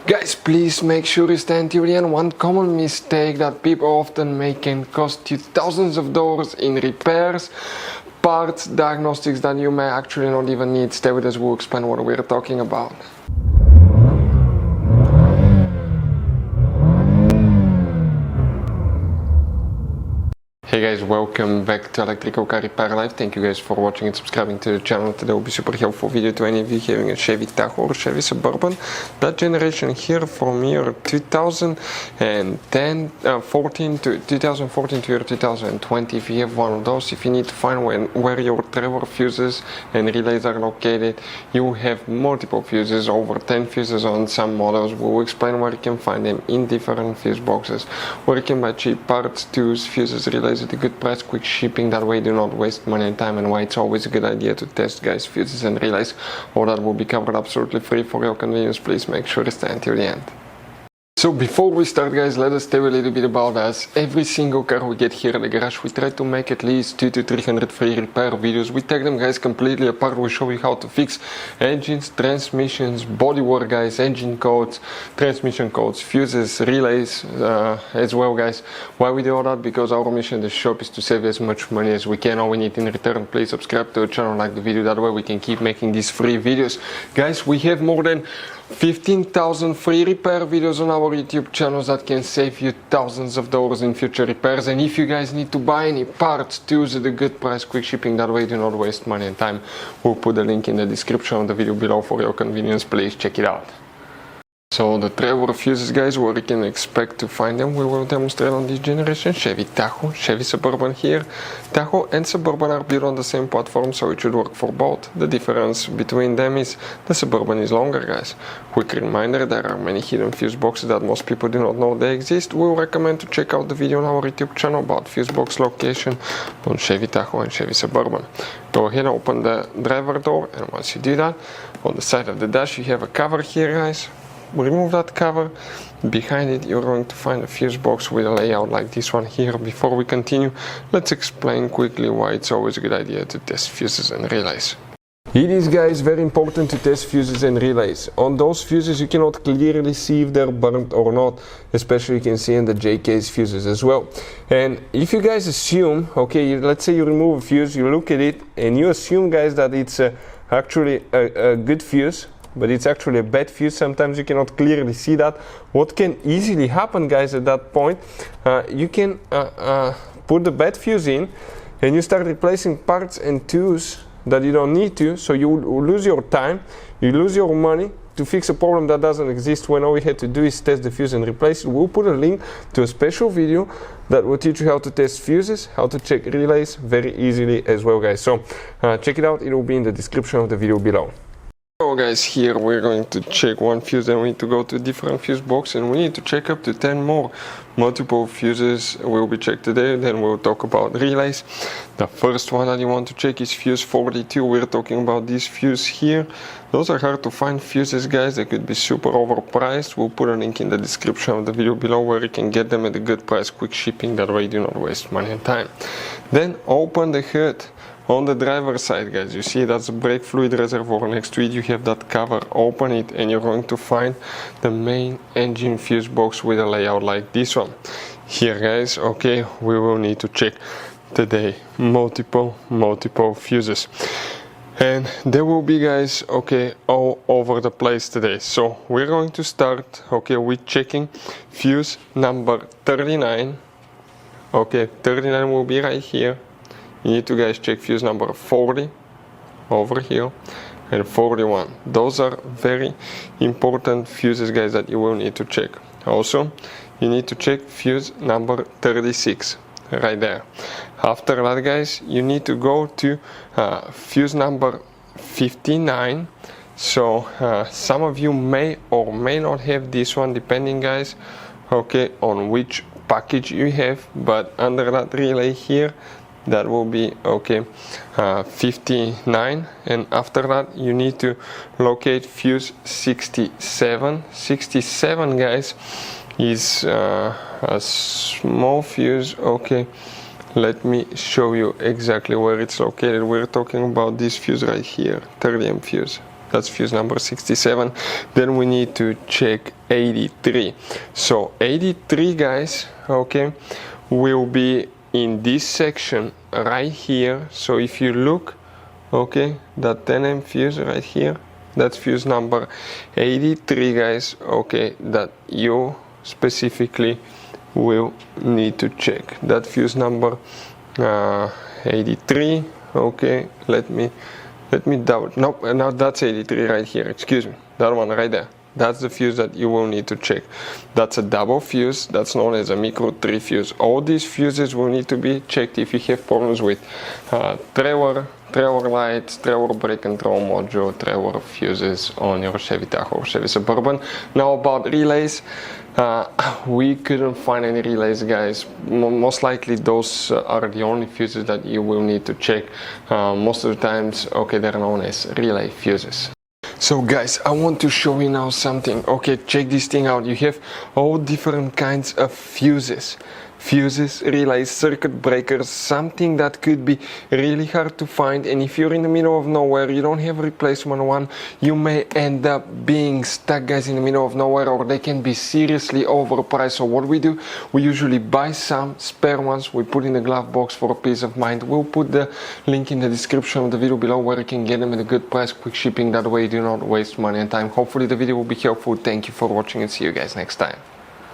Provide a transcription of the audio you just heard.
Guys, please make sure you stand till the end. One common mistake that people often make can cost you thousands of dollars in repairs, parts, diagnostics that you may actually not even need. Stay with us, we'll explain what we're talking about. Hey guys, welcome back to Electrical Car Repair Live. Thank you guys for watching and subscribing to the channel. Today will be super helpful video to any of you having a Chevy Tahoe or Chevy Suburban. That generation here from year 2014 to 2020. If you have one of those, if you need to find where your trailer fuses and relays are located, you have multiple fuses, over 10 fuses on some models. We'll explain where you can find them in different fuse boxes, where you can buy cheap parts, tools, fuses, relays at a good price, quick shipping, that way you do not waste money and time, and why it's always a good idea to test guys fuses and relays. All that will be covered absolutely free for your convenience. Please make sure to stay until the end. So before we start guys, let us tell you a little bit about us. Every single car we get here at the garage, we try to make at least 200 to 300 free repair videos. We take them guys completely apart. We show you how to fix engines, transmissions, bodywork guys, engine codes, transmission codes, fuses, relays as well guys. Why we do all that? Because our mission in the shop is to save as much money as we can. All we need in return, please subscribe to the channel, like the video, that way we can keep making these free videos. Guys, we have more than 15,000 free repair videos on our YouTube channels that can save you thousands of dollars in future repairs. And if you guys need to buy any parts, tools at a good price, quick shipping, that way you do not waste money and time, we'll put the link in the description of the video below for your convenience. Please check it out. So the trailer fuses guys, where you can expect to find them, we will demonstrate on this generation Chevy Tahoe, Chevy Suburban here. Tahoe and Suburban are built on the same platform, so it should work for both. The difference between them is the Suburban is longer guys. Quick reminder, there are many hidden fuse boxes that most people do not know they exist. We recommend to check out the video on our YouTube channel about fuse box location on Chevy Tahoe and Chevy Suburban. Go ahead and open the driver door, and once you do that, on the side of the dash you have a cover here guys. Remove that cover. Behind it you're going to find a fuse box with a layout like this one here. Before we continue, let's explain quickly why it's always a good idea to test fuses and relays. It is guys very important to test fuses and relays. On those fuses you cannot clearly see if they're burnt or not, especially you can see in the J-case fuses as well. And if you guys assume, okay, let's say you remove a fuse, you look at it and you assume guys that it's actually a good fuse, but it's actually a bad fuse. Sometimes you cannot clearly see that. What can easily happen guys at that point, you can put the bad fuse in and you start replacing parts and tools that you don't need to, so you will lose your time, you lose your money to fix a problem that doesn't exist, when all we had to do is test the fuse and replace it. We'll put a link to a special video that will teach you how to test fuses, how to check relays very easily as well guys. So check it out, it will be in the description of the video below. So guys, here we're going to check one fuse, then we need to go to a different fuse box and we need to check up to 10 more. Multiple fuses will be checked today, then we'll talk about relays. The first one that you want to check is fuse 42. We're talking about this fuse here. Those are hard to find fuses guys, they could be super overpriced. We'll put a link in the description of the video below where you can get them at a good price, quick shipping, that way you do not waste money and time. Then open the hood. On the driver's side guys, you see that's a brake fluid reservoir. Next to it you have that cover. Open it and you're going to find the main engine fuse box with a layout like this one. Here guys, okay, we will need to check today multiple fuses. And there will be guys, okay, all over the place today. So we're going to start, okay, with checking fuse number 39. Okay, 39 will be right here. You need to guys check fuse number 40 over here and 41. Those are very important fuses guys that you will need to check. Also, you need to check fuse number 36 right there. After that guys, you need to go to fuse number 59. So some of you may or may not have this one, depending guys, okay, on which package you have, but under that relay here, that will be okay 59, and after that you need to locate fuse 67. 67 guys is a small fuse. Okay, let me show you exactly where it's located. We're talking about this fuse right here, 30 amp fuse. that's fuse number 67. Then we need to check 83. So 83, guys, okay, will be in this section right here. So if you look, okay, that 10M fuse right here, that's fuse number 83, guys, okay, that you specifically will need to check. That fuse number 83, okay, let me double, nope, now that's 83 right here, excuse me, that one right there. That's the fuse that you will need to check. That's a double fuse, that's known as a micro 3 fuse. All these fuses will need to be checked if you have problems with trailer lights, trailer brake control module, trailer fuses on your Chevy Tahoe, Chevy Suburban. Now about relays, we couldn't find any relays, guys. Most likely those are the only fuses that you will need to check. Most of the times, okay, they're known as relay fuses. So guys, I want to show you now something. Okay, check this thing out. You have all different kinds of fuses, relays, circuit breakers, something that could be really hard to find. And if you're in the middle of nowhere, you don't have a replacement one, you may end up being stuck, guys, in the middle of nowhere, or they can be seriously overpriced. So what we do, we usually buy some spare ones, we put in the glove box for peace of mind. We'll put the link in the description of the video below where you can get them at a good price, quick shipping. That way you do not waste money and time. Hopefully the video will be helpful. Thank you for watching and see you guys next time.